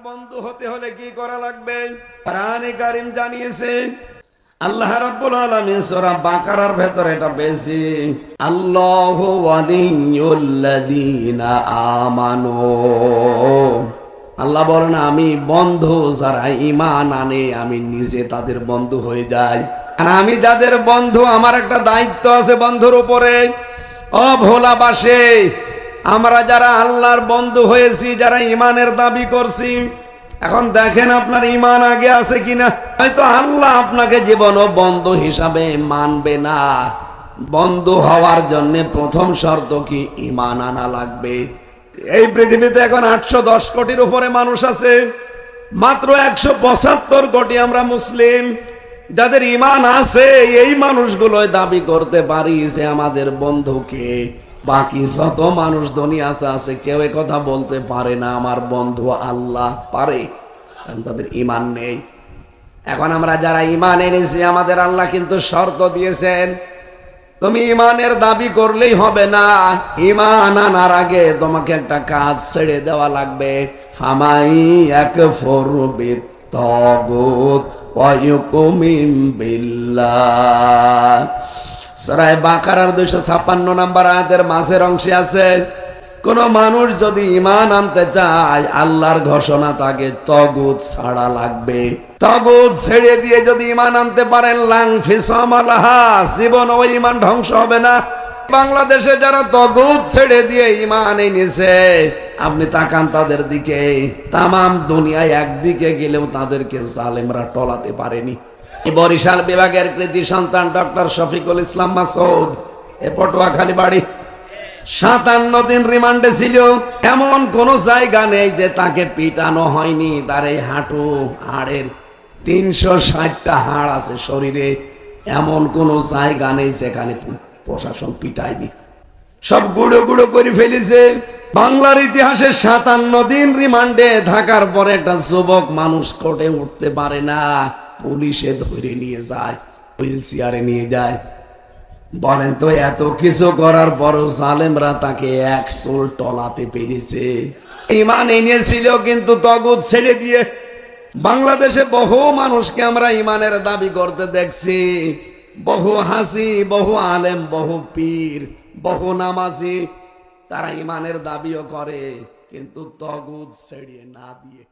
বন্ধু হতে হলে কি করা লাগবে? কোরআনে কারীম জানিয়েছে, আল্লাহ রাব্বুল আলামিন সূরা বাকারার ভেতরে এটা বেশি, আল্লাহু ওয়ালিয়ুল্লাযীনা আমানু। আল্লাহ বলেন আমি বন্ধু যারা ঈমান আনে আমি নিজে তাদের বন্ধু হয়ে যাই। আর আমি যাদের বন্ধু আমার একটা দায়িত্ব আছে বন্ধুর উপরে। ও ভোলাবাসী, আমরা যারা আল্লাহর বন্ধু হয়েছি, যারা ঈমানের দাবি করছি, এখন দেখেন আপনার ঈমান আগে আছে কিনা। হয়তো আল্লাহ আপনাকে জীবনও বন্ধু হিসাবে মানবে না। বন্ধু হওয়ার জন্য প্রথম শর্ত কি? ঈমান আনা লাগবে। এই পৃথিবীতে এখন 810 কোটির উপরে মানুষ আছে, মাত্র 175 কোটি আমরা মুসলিম। যাদের ঈমান আছে এই মানুষগুলোই দাবি করতে পারি যে আমাদের বন্ধুকে। বাকি যত মানুষ দুনিয়াতে আছে কেউ এ কথা বলতে পারে না আমার বন্ধু আল্লাহ। পারে? কারণ তাদের ঈমান নেই। এখন আমরা যারা ঈমান এনেছি আমাদের আল্লাহ কিন্তু শর্ত দিয়েছেন, তুমি ঈমানের দাবি করলেই হবে না, ঈমান আনার আগে তোমাকে একটা কাজ ছেড়ে দেওয়া লাগবে। ফামাই ইয়াকফুরু বিত-তাগুত ওয়া ইউমিন বিল্লাহ। সূরা বাকারার 256 নম্বর আয়াতের মাঝের অংশে আছে, কোন মানুষ যদি ঈমান আনতে চায় আল্লাহর ঘোষণা তাকে তাগুত ছাড়া লাগবে। তাগুত ছেড়ে দিয়ে যদি ঈমান আনতে পারেন লাং ফিসামালাহা, জীবন ওই ঈমান ধ্বংস হবে না। বাংলাদেশে যারা তাগুত ছেড়ে দিয়ে ঈমান এনেছে আপনি তাকান তাদের দিকে, তামাম দুনিয়ায় একদিকে গেলেও তাদেরকে জালেমরা টলাতে পারেনি। বরিশাল বিভাগের কৃতি সন্তান ডক্টর শফিকুল ইসলাম মাসুদ, এ পটুয়াখালী বাড়ি, 57 দিন রিমান্ডে ছিল। এমন কোন জায়গা নেই যে তাকে পিটানো হয়নি। তার এই হাঁটু হাড়ের 360টা হাড় আছে শরীরে, এমন কোন জায়গা নেই যেখানে প্রশাসন পিটায়নি। সব গুঁড়ো গুঁড়ো করে ফেলেছে। বাংলার ইতিহাসে 57 দিন রিমান্ডে থাকার পরে একটা যুবক মানুষ কোর্টে উঠতে পারে না, পুলিশে ধরে নিয়ে যায়, হুইল চেয়ারে নিয়ে যায়। বলেন তো এত কিছু করার পরও জালেমরা তাকে এক চুল টলাতে পেরেছে। ঈমান এনেছিল কিন্তু তাগুত ছেড়ে দিয়ে। বাংলাদেশে বহু মানুষকে আমরা ঈমানের দাবি করতে দেখছি, বহু হাসি, বহু আলেম, বহু পীর, বহু নামাজি, তারা ঈমানের দাবিও করে কিন্তু তাগুত ছেড়ে না দিয়ে।